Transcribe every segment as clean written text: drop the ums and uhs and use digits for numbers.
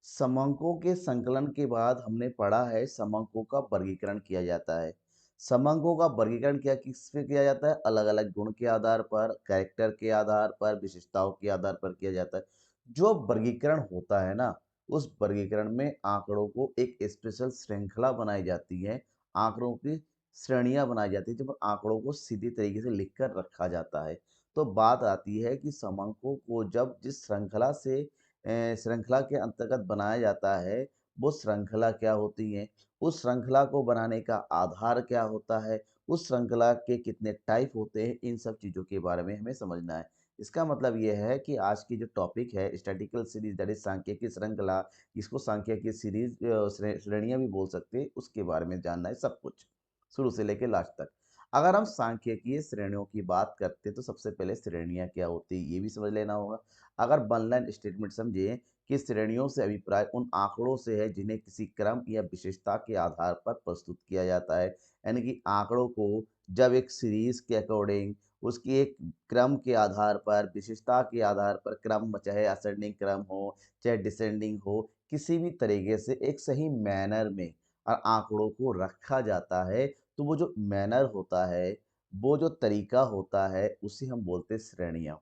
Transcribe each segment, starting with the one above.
समंकों के संकलन के बाद हमने पढ़ा है समंकों का वर्गीकरण किया जाता है। समंकों का वर्गीकरण क्या किस पे किया जाता है? अलग-अलग गुण के आधार पर, कैरेक्टर के आधार पर, विशेषताओं के आधार पर किया जाता है। जो वर्गीकरण होता है ना, उस वर्गीकरण में आंकड़ों को एक स्पेशल श्रृंखला बनाई जाती है, आंकड़ों की श्रेणियाँ बनाई जाती हैं, जब आंकड़ों को सीधी तरीके से लिख कर रखा जाता है। तो बात आती है कि समंकों को जब जिस श्रृंखला से श्रृंखला के अंतर्गत बनाया जाता है, वो श्रृंखला क्या होती है? उस श्रृंखला को बनाने का आधार क्या होता है? उस श्रृंखला के कितने टाइप होते हैं? इन सब चीज़ों के बारे में हमें समझना है। इसका मतलब ये है कि आज की जो टॉपिक है स्टैटिस्टिकल सीरीज़ दैट इज़ सांख्यिकी श्रृंखला, इसको सांख्यिकी सीरीज़ श्रेणियाँ भी बोल सकते हैं, उसके बारे में जानना है सब कुछ, शुरू से लेके लास्ट तक। अगर हम सांख्यिकीय श्रेणियों की बात करते हैं, तो सबसे पहले श्रेणियाँ क्या होती है, ये भी समझ लेना होगा। अगर वन लाइन स्टेटमेंट समझे कि श्रेणियों से अभिप्राय उन आंकड़ों से है जिन्हें किसी क्रम या विशेषता के आधार पर प्रस्तुत किया जाता है, यानी कि आंकड़ों को जब एक सीरीज के अकॉर्डिंग उसकी एक क्रम के आधार पर विशेषता के आधार पर क्रम चाहे असेंडिंग क्रम हो चाहे डिसेंडिंग हो, किसी भी तरीके से एक सही मैनर में आंकड़ों को रखा जाता है, तो वो जो मैनर होता है, वो जो तरीका होता है, उसे हम बोलते हैं श्रेणियाँ।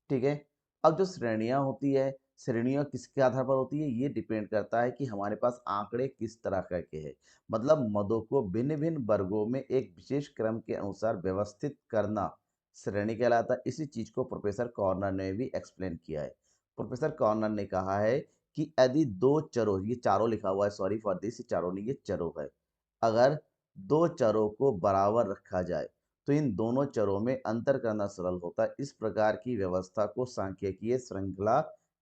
ठीक है? अब जो श्रेणियाँ होती है, श्रेणियाँ किसके आधार पर होती है? ये डिपेंड करता है कि हमारे पास आंकड़े किस तरह का के हैं। मतलब मदों को भिन्न-भिन्न वर्गों में एक विशेष क्रम के अनुसार व्यवस्थित करना श्रेणी कहलाता है। इसी चीज़ को प्रोफेसर कॉर्नर ने भी एक्सप्लेन किया है। प्रोफेसर कॉर्नर ने कहा है कि यदि 2 चरों ये चारों लिखा हुआ है, सॉरी फॉर दिस, ये चारों नहीं, ये चरों है। अगर 2 चरों को बराबर रखा जाए, तो इन दोनों चरों में अंतर करना सरल होता है। इस प्रकार की व्यवस्था को सांख्यिकीय श्रृंखला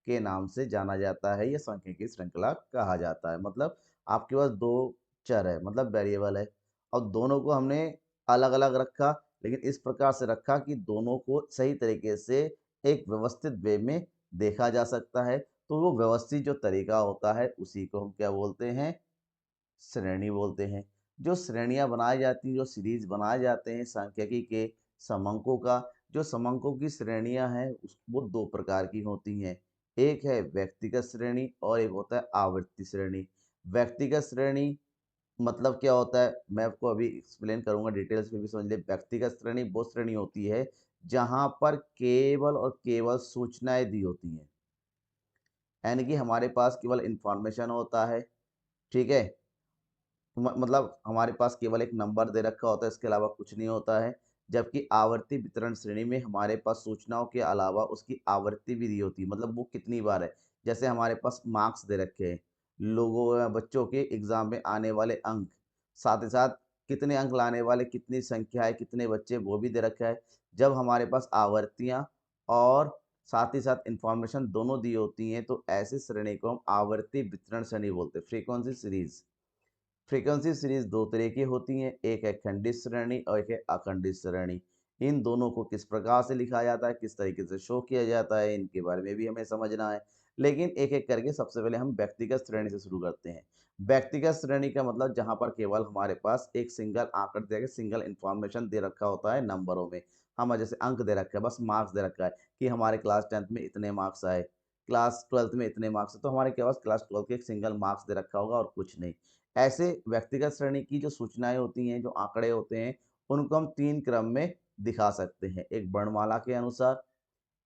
के नाम से जाना जाता है या सांख्यिकीय श्रृंखला कहा जाता है। मतलब आपके पास 2 चर है, मतलब वेरिएबल है और दोनों को हमने अलग-अलग रखा, लेकिन इस प्रकार से रखा कि दोनों को सही तरीके से एक व्यवस्थित वे में देखा जा सकता है। तो वो व्यवस्थित जो तरीका होता है, उसी को हम क्या बोलते हैं? श्रेणी बोलते हैं। जो श्रेणियाँ बनाई जाती हैं, जो सीरीज़ बनाए जाते हैं सांख्यिकी के समंकों का, जो समंकों की श्रेणियाँ हैं वो 2 प्रकार की होती हैं। एक है व्यक्तिगत श्रेणी और एक होता है आवर्ती श्रेणी। व्यक्तिगत श्रेणी मतलब क्या होता है? मैं आपको अभी एक्सप्लेन करूँगा, डिटेल्स में भी समझ लें। व्यक्तिगत श्रेणी वो श्रेणी होती है, जहाँ पर केवल और केवल सूचनाएँ दी होती हैं। यानी कि हमारे पास केवल इन्फॉर्मेशन होता है, ठीक है? मतलब हमारे पास केवल एक नंबर दे रखा होता है, इसके अलावा कुछ नहीं होता है। जबकि आवर्ती वितरण श्रेणी में हमारे पास सूचनाओं के अलावा उसकी आवृत्ति भी दी होती है, मतलब वो कितनी बार है। जैसे हमारे पास मार्क्स दे रखे हैं, बच्चों के एग्ज़ाम में आने वाले अंक, साथ ही साथ कितने अंक लाने वाले, कितनी संख्या है, कितने बच्चे, वो भी दे रखा है। जब हमारे पास आवर्तियाँ और साथ ही साथ इन्फॉर्मेशन दोनों दी होती हैं, तो ऐसी श्रेणी को हम आवर्ती वितरण श्रेणी बोलते हैं, फ्रीक्वेंसी सीरीज़। फ्रीक्वेंसी सीरीज 2 तरह की होती हैं, एक है खंडित श्रेणी और एक है अखंडित श्रेणी। इन दोनों को किस प्रकार से लिखा जाता है, किस तरीके से शो किया जाता है, इनके बारे में भी हमें समझना है। लेकिन एक-एक करके सबसे पहले हम व्यक्तिगत श्रेणी से शुरू करते हैं। व्यक्तिगत श्रेणी का मतलब जहाँ पर केवल हमारे पास एक सिंगल आंकड़ा दे के सिंगल इन्फॉर्मेशन दे रखा होता है नंबरों में। हम जैसे अंक दे रखा है, बस मार्क्स दे रखा है कि हमारे क्लास 10th में इतने मार्क्स आए, क्लास 12th में इतने मार्क्स, तो हमारे के पास क्लास 12 के एक सिंगल मार्क्स दे रखा होगा और कुछ नहीं। ऐसे व्यक्तिगत श्रेणी की जो सूचनाएँ होती हैं, जो आंकड़े होते हैं, उनको हम 3 क्रम में दिखा सकते हैं। एक वर्णमाला के अनुसार,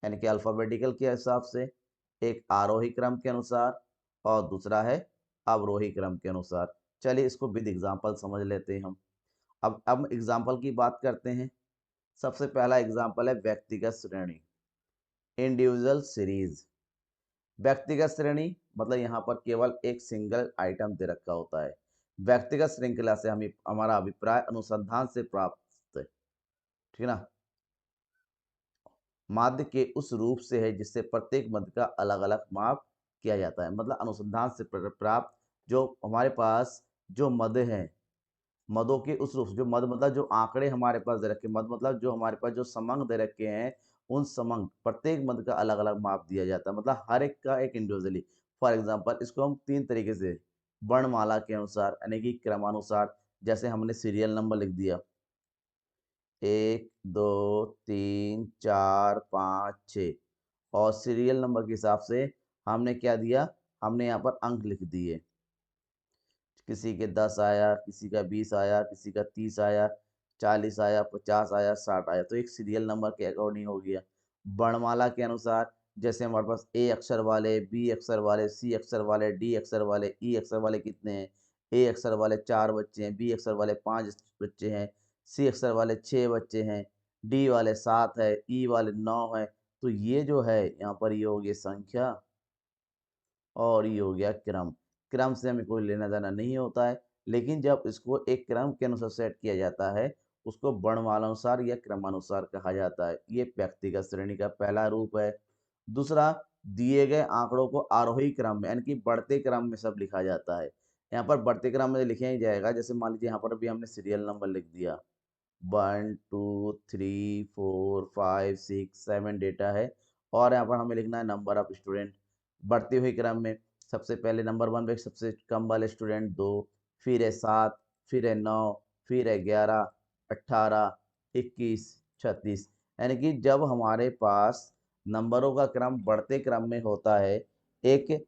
यानी कि अल्फ़ाबेटिकल के हिसाब से, एक आरोही क्रम के अनुसार और दूसरा है अवरोही क्रम के अनुसार। चलिए इसको विद एग्ज़ाम्पल समझ लेते हैं हम। अब एग्ज़ाम्पल की बात करते हैं। सबसे पहला एग्ज़ाम्पल है व्यक्तिगत श्रेणी, इंडिविजुअल सीरीज़। व्यक्तिगत श्रेणी मतलब यहाँ पर केवल एक सिंगल आइटम दे रखा होता है। व्यक्तिगत श्रृंखला से हमें हमारा अभिप्राय अनुसंधान से प्राप्त, ठीक है ना, माध्य के उस रूप से है जिससे प्रत्येक मध्य का अलग अलग माप किया जाता है। मतलब अनुसंधान से प्राप्त जो हमारे पास जो मद है, मदों के उस रूप, जो मद मतलब जो आंकड़े हमारे पास दे रखे, मद मतलब जो हमारे पास जो समंक दे रखे हैं, उन समंक प्रत्येक मद का अलग अलग माप दिया जाता है, मतलब हर एक का एक इंडिविजुअली। फॉर एग्जांपल इसको हम 3 तरीके से वर्णमाला के अनुसार यानी कि क्रमानुसार, जैसे हमने सीरियल नंबर लिख दिया 1 2 3 4 5 6, और सीरियल नंबर के हिसाब से हमने क्या दिया, हमने यहाँ पर अंक लिख दिए। किसी के 10 आया, किसी का 20 आया, किसी का 30 आया, 40 आया, 50 आया, 60 आया, तो एक सीरियल नंबर के अकॉर्डिंग हो गया। वर्णमाला के अनुसार जैसे हमारे पास ए अक्षर वाले, बी अक्षर वाले, सी अक्षर वाले, डी अक्षर वाले, ई अक्षर वाले कितने हैं? ए अक्षर वाले 4 बच्चे हैं, बी अक्षर वाले 5 बच्चे हैं, सी अक्षर वाले 6 बच्चे हैं, डी वाले 7 है, ई वाले 9 है। तो ये जो है यहाँ पर ये हो गई संख्या और ये हो गया क्रम। क्रम से हमें कोई लेना-देना नहीं होता है, लेकिन जब इसको एक क्रम के अनुसार सेट किया जाता है, उसको वर्णमालानुसार या क्रमानुसार कहा जाता है। ये व्यक्तिगत श्रेणी का पहला रूप है। दूसरा, दिए गए आंकड़ों को आरोही क्रम में यानी कि बढ़ते क्रम में सब लिखा जाता है। यहाँ पर बढ़ते क्रम में लिखा ही जाएगा, जैसे मान लीजिए यहाँ पर अभी हमने सीरियल नंबर लिख दिया। 1, 2, 3, 4, 5, 6, 7 डेटा है और यहाँ पर हमें लिखना है नंबर ऑफ स्टूडेंट बढ़ते हुए क्रम में। सबसे पहले नंबर 1 पे सबसे कम वाले स्टूडेंट 2, फिर है 7, फिर है 9, फिर है 11, 18, 21, 36। यानी कि जब हमारे पास नंबरों का क्रम बढ़ते क्रम में होता है, एक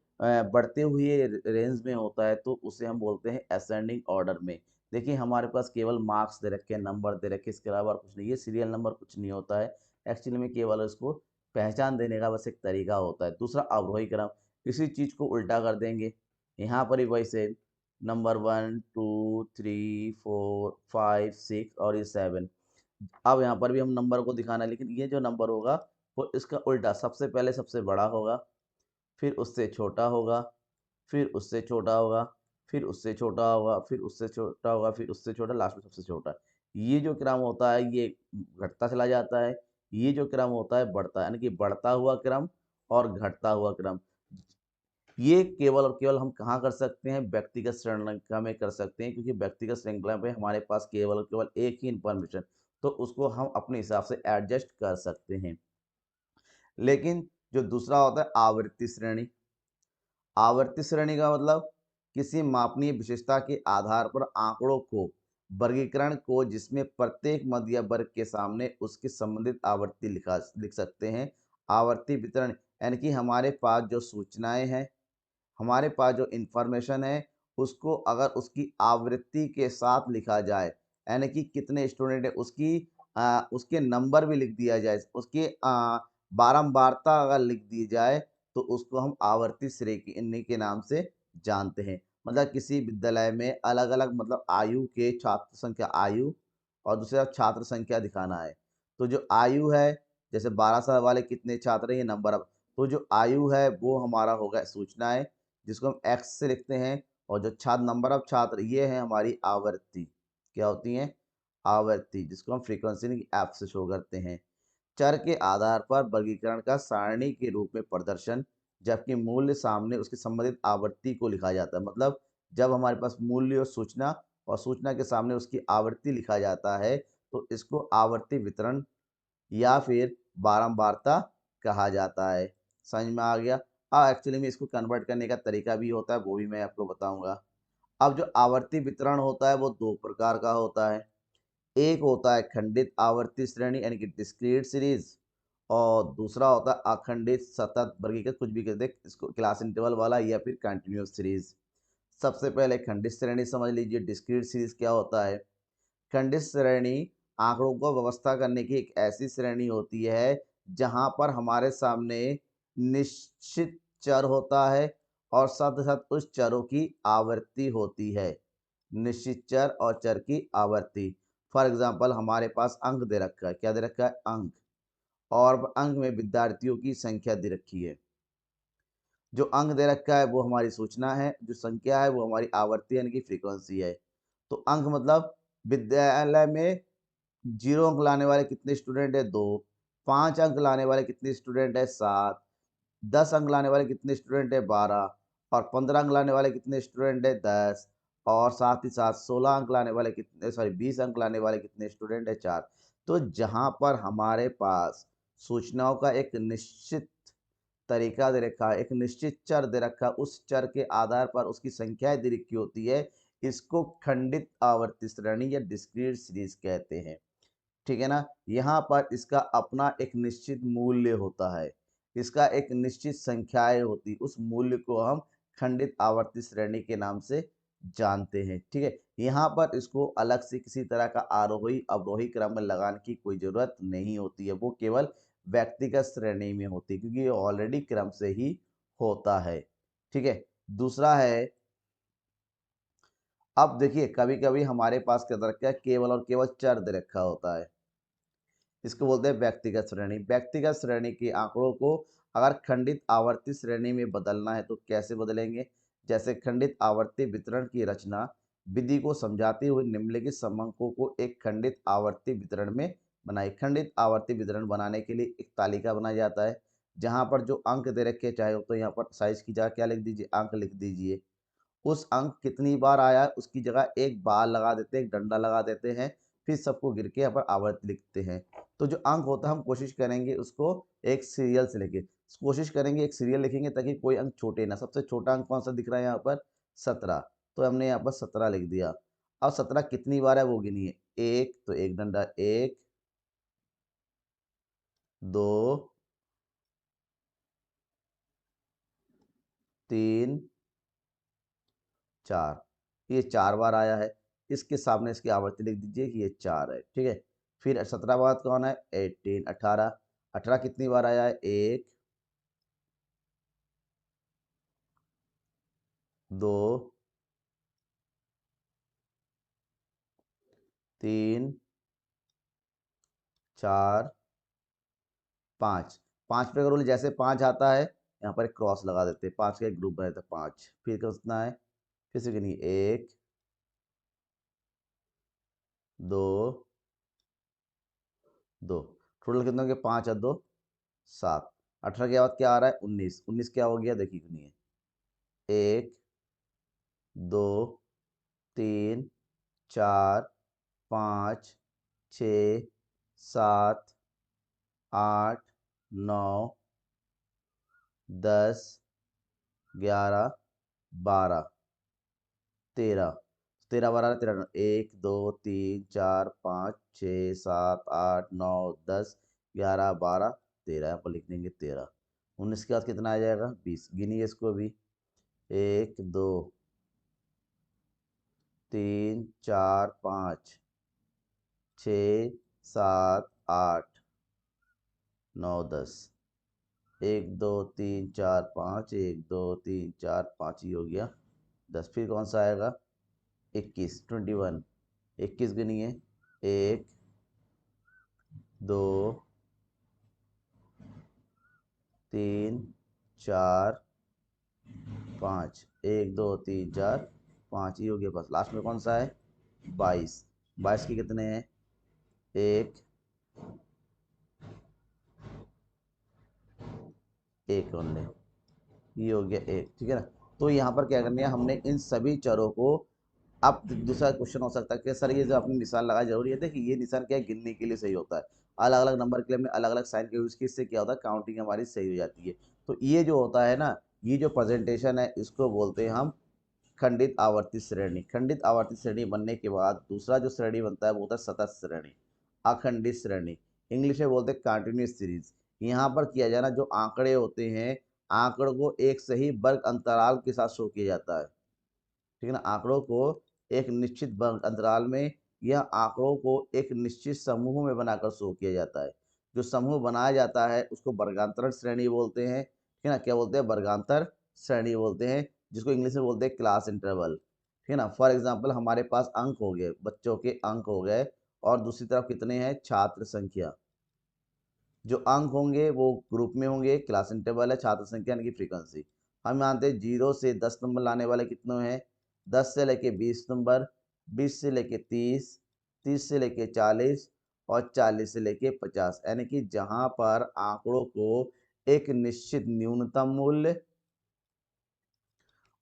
बढ़ते हुए रेंज में होता है, तो उसे हम बोलते हैं असेंडिंग ऑर्डर में। देखिए हमारे पास केवल मार्क्स दे रखे हैं, नंबर दे रखे हैं, इसके अलावा और कुछ नहीं। ये सीरियल नंबर कुछ नहीं होता है। एक्चुअली में केवल इसको पहचान देने का बस एक तरीका होता है। दूसरा अवरोही क्रम, किसी चीज़ को उल्टा कर देंगे। यहाँ पर भी वैसे नंबर 1, 2, 3, 4, 5, 6 और ये 7। अब यहाँ पर भी हम नंबर को दिखाना है, लेकिन ये जो नंबर होगा वो इसका उल्टा, सबसे पहले सबसे बड़ा होगा, फिर उससे छोटा होगा, फिर उससे छोटा होगा, फिर उससे छोटा होगा, फिर उससे छोटा होगा, फिर उससे छोटा, लास्ट में सबसे छोटा। ये जो क्रम होता है ये घटता चला जाता है, ये जो क्रम होता है बढ़ता है, यानी कि बढ़ता हुआ क्रम और घटता हुआ क्रम। ये केवल और केवल हम कहाँ कर सकते हैं? व्यक्तिगत श्रृंखला में कर सकते हैं, क्योंकि व्यक्तिगत श्रृंखला में हमारे पास केवल और केवल एक ही इन्फॉर्मेशन, तो उसको हम अपने हिसाब से एडजस्ट कर सकते हैं। लेकिन जो दूसरा होता है आवृत्ति श्रेणी, आवर्ती श्रेणी का मतलब किसी मापनीय विशेषता के आधार पर आंकड़ों को वर्गीकरण को जिसमें प्रत्येक मध्य या वर्ग के सामने उसकी संबंधित आवर्ती लिख सकते हैं। आवर्ती वितरण यानी कि हमारे पास जो सूचनाएं हैं, हमारे पास जो इंफॉर्मेशन है, उसको अगर उसकी आवृत्ति के साथ लिखा जाए, यानी कि कितने स्टूडेंट है उसकी उसके नंबर भी लिख दिया जाए, उसकी बारंबारता अगर लिख दी जाए, तो उसको हम आवर्ती श्रेणी के नाम से जानते हैं। मतलब किसी विद्यालय में अलग-अलग मतलब आयु के छात्र संख्या आयु और दूसरा छात्र संख्या दिखाना है। तो जो आयु है, जैसे 12 साल वाले कितने छात्र हैं, ये नंबर ऑफ, तो जो आयु है वो हमारा होगा सूचनाएँ, जिसको हम एक्स से लिखते हैं, और जो छात्र नंबर ऑफ छात्र ये है हमारी आवृत्ति। क्या होती हैं? आवृत्ति, जिसको हम फ्रीक्वेंसी एफ से शो करते हैं। चर के आधार पर वर्गीकरण का सारणी के रूप में प्रदर्शन, जबकि मूल्य सामने उसकी संबंधित आवृत्ति को लिखा जाता है। मतलब जब हमारे पास मूल्य और सूचना के सामने उसकी आवृत्ति लिखा जाता है, तो इसको आवर्ती वितरण या फिर बारंबारता कहा जाता है। समझ में आ गया? एक्चुअली में इसको कन्वर्ट करने का तरीका भी होता है, वो भी मैं आपको बताऊँगा। अब जो आवर्ती वितरण होता है वो 2 प्रकार का होता है। एक होता है खंडित आवर्ती श्रेणी यानी कि डिस्क्रीट सीरीज़, और दूसरा होता है अखंडित सतत वर्गीकृत, कुछ भी कह दे इसको, क्लास इंटरवल वाला या फिर कंटीन्यूअस सीरीज़। सबसे पहले खंडित श्रेणी समझ लीजिए। डिस्क्रीट सीरीज़ क्या होता है? खंडित श्रेणी आंकड़ों को व्यवस्था करने की एक ऐसी श्रेणी होती है जहां पर हमारे सामने निश्चित चर होता है और साथ ही साथ उस चरों की आवृत्ति होती है। निश्चित चर और चर की आवृत्ति। फॉर एग्जांपल हमारे पास अंक दे रखा है। क्या दे रखा है? अंक। और अंक में विद्यार्थियों की संख्या दे रखी है। जो अंक दे रखा है वो हमारी सूचना है, जो संख्या है वो हमारी आवृत्ति यानी कि फ्रीक्वेंसी है। तो अंक मतलब विद्यालय में 0 अंक लाने वाले कितने स्टूडेंट है? 2। 5 अंक लाने वाले कितने स्टूडेंट है? 7। 10 अंक लाने वाले कितने स्टूडेंट है? 12। और 15 अंक लाने वाले कितने स्टूडेंट है? 10। और साथ ही साथ 16 अंक लाने वाले कितने, सॉरी 20 अंक लाने वाले कितने स्टूडेंट है? 4। तो जहाँ पर हमारे पास सूचनाओं का एक निश्चित तरीका दे रखा है, एक निश्चित चर दे रखा है, उस चर के आधार पर उसकी संख्याएँ दे रखी होती है, इसको खंडित आवर्ती श्रेणी या डिस्क्रीट सीरीज़ कहते हैं। ठीक है ना? यहाँ पर इसका अपना एक निश्चित मूल्य होता है। इसका एक निश्चित संख्याएँ होती, उस मूल्य को हम खंडित आवर्ती श्रेणी के नाम से जानते हैं। ठीक है, यहाँ पर इसको अलग से किसी तरह का आरोही अवरोही क्रम में लगाने की कोई जरूरत नहीं होती है, वो केवल व्यक्तिगत श्रेणी में होती है क्योंकि ये ऑलरेडी क्रम से ही होता है। ठीक है, दूसरा है, अब देखिए कभी कभी हमारे पास क्या रखा है, केवल और केवल चर दे रखा होता है, इसको बोलते हैं व्यक्तिगत श्रेणी। व्यक्तिगत श्रेणी के आंकड़ों को अगर खंडित आवर्ती श्रेणी में बदलना है तो कैसे बदलेंगे, जैसे खंडित आवर्ती वितरण की रचना विधि को समझाते हुए निम्नलिखित समंकों को एक खंडित आवर्ती वितरण में बनाई। खंडित आवर्ती वितरण बनाने के लिए एक तालिका बनाया जाता है जहां पर जो अंक दे रखे, चाहे तो यहाँ पर साइज की जगह क्या लिख दीजिए, अंक लिख दीजिए। उस अंक कितनी बार आया उसकी जगह एक बार लगा देते हैं, एक डंडा लगा देते हैं, फिर सबको गिर के यहाँ पर आवर्त लिखते हैं। तो जो अंक होता है हम कोशिश करेंगे उसको एक सीरियल से लेके, कोशिश करेंगे एक सीरियल लिखेंगे ताकि कोई अंक छोटे ना। सबसे छोटा अंक कौन सा दिख रहा है यहाँ पर, 17, तो हमने यहाँ पर 17 लिख दिया। अब 17 कितनी बार है वो गिनिए, एक, तो एक डंडा, एक, दो, तीन, चार, ये 4 बार आया है। इसके सामने इसकी आवृत्ति लिख दीजिए कि ये 4 है। ठीक है, फिर 17 बाद कौन है, 18, 18, 18 कितनी बार आया है, एक, दो, तीन, चार, पाँच। पाँच पे करो, जैसे 5 आता है यहाँ पर एक क्रॉस लगा देते हैं, 5 का एक ग्रुप बना था 5, फिर कितना है, फिर से गिनिए, एक, दो, दो, टोटल कितना हो गया, 5 और 2, 7, 18 के बाद क्या आ रहा है, 19, 19 क्या हो गया देखिए, सुनिए, एक, दो, तीन, चार, पाँच, छ, सात, आठ, नौ, 10, 11, 12, 13, 13 बारह 13, 1, 2, 3, 4, 5, 6, 7, 8, 9, 10, 11, 12, 13, यहाँ पर लिख देंगे 13। 19 के बाद कितना आ जाएगा, 20, गिनिए इसको भी, एक, दो, तीन, चार, पाँच, छ, सात, आठ, नौ, 10, एक, दो, तीन, चार, पाँच, एक, दो, तीन, चार, पाँच ही हो गया, 10, फिर कौन सा आएगा, 21, 21, 21 गिनिए, एक, दो, तीन, चार, पाँच, एक, दो, तीन, चार, पाँच ही हो गया, बस लास्ट में कौन सा है, 22, 22 के कितने हैं, एक, एक ओनली, ये हो गया एक। ठीक है ना, तो यहाँ पर क्या करनी है, हमने इन सभी चरों को, अब दूसरा क्वेश्चन हो सकता है कि सर ये जो आपने निशान लगाया जरूरी है, देखिए ये निशान क्या है, गिनने के लिए सही होता है, अलग अलग नंबर के लिए हमने अलग अलग साइन के यूज किए, इससे क्या होता है, काउंटिंग हमारी सही हो जाती है। तो ये जो होता है ना, ये जो प्रेजेंटेशन है इसको बोलते हैं हम खंडित आवर्ती श्रेणी। खंडित आवर्ती श्रेणी बनने के बाद दूसरा जो श्रेणी बनता है वो होता है सतत श्रेणी, अखंडित श्रेणी, इंग्लिश में बोलते हैं कंटिन्यूस सीरीज। यहाँ पर किया जाना, जो आंकड़े होते हैं, आंकड़ों को एक सही वर्ग अंतराल के साथ शो किया जाता है। ठीक है ना, आंकड़ों को एक निश्चित वर्ग अंतराल में या आंकड़ों को एक निश्चित समूह में बनाकर शो किया जाता है। जो समूह बनाया जाता है उसको वर्गांतरण श्रेणी बोलते हैं। ठीक है ना, क्या बोलते हैं, वर्गांतर श्रेणी बोलते हैं, जिसको इंग्लिश में बोलते हैं क्लास इंटरवल। ठीक है ना, फॉर एग्जाम्पल हमारे पास अंक हो गए, बच्चों के अंक हो गए, और दूसरी तरफ कितने हैं, छात्र संख्या। जो अंक होंगे वो ग्रुप में होंगे, क्लास इंटरवल है, छात्र संख्या यानी कि फ्रीक्वेंसी। हम मानते हैं 0 से 10 नंबर लाने वाले कितने हैं, 10 से लेके 20 नंबर, 20 से लेके 30, 30 से लेके 40, और 40 से लेके 50, यानी कि जहां पर आंकड़ों को एक निश्चित न्यूनतम मूल्य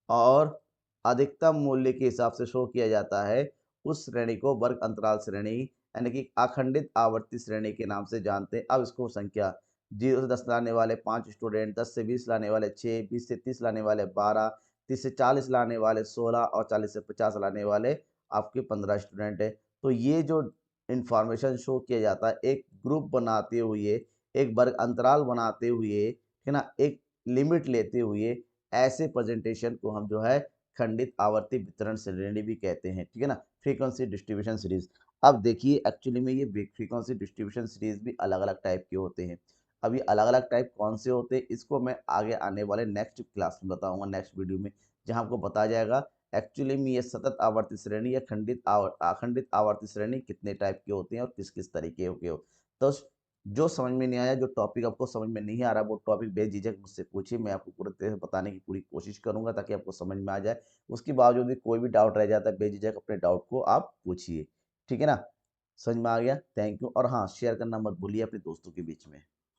और अधिकतम मूल्य के हिसाब से शो किया जाता है, उस श्रेणी को वर्ग अंतराल श्रेणी यानी कि अखंडित आवर्ती श्रेणी के नाम से जानते हैं। अब इसको संख्या 0 से 10 लाने वाले 5 स्टूडेंट, 10 से 20 लाने वाले 6, 20 से 30 लाने वाले 12, 30 से 40 लाने वाले 16, और 40 से 50 लाने वाले आपके 15 स्टूडेंट है। तो ये जो इंफॉर्मेशन शो किया जाता है, एक ग्रुप बनाते हुए, एक वर्ग अंतराल बनाते हुए, है ना, एक लिमिट लेते हुए, ऐसे प्रेजेंटेशन को हम जो है खंडित आवर्ती वितरण श्रेणी भी कहते हैं, ठीक है ना। फ्रीक्वेंसी डिस्ट्रीब्यूशन सीरीज, अब देखिए एक्चुअली में ये फ्रीक्वेंसी डिस्ट्रीब्यूशन सीरीज भी अलग अलग टाइप के होते हैं। अब ये अलग अलग टाइप कौन से होते हैं इसको मैं आगे आने वाले नेक्स्ट क्लास में बताऊंगा, नेक्स्ट वीडियो में, जहां आपको बताया जाएगा एक्चुअली में ये सतत आवर्ती श्रेणी या अखंडित आवर्ती श्रेणी कितने टाइप के होते हैं और किस किस तरीके के हो। तो जो समझ में नहीं आया, जो टॉपिक आपको समझ में नहीं आ रहा, वो टॉपिक बेझिझक मुझसे पूछिए, मैं आपको पूरी तरह से बताने की पूरी कोशिश करूंगा ताकि आपको समझ में आ जाए। उसके बावजूद भी कोई भी डाउट रह जाता है, बेझिझक अपने डाउट को आप पूछिए, ठीक है ना। समझ में आ गया, थैंक यू। और हाँ, शेयर करना मत भूलिए अपने दोस्तों के बीच में।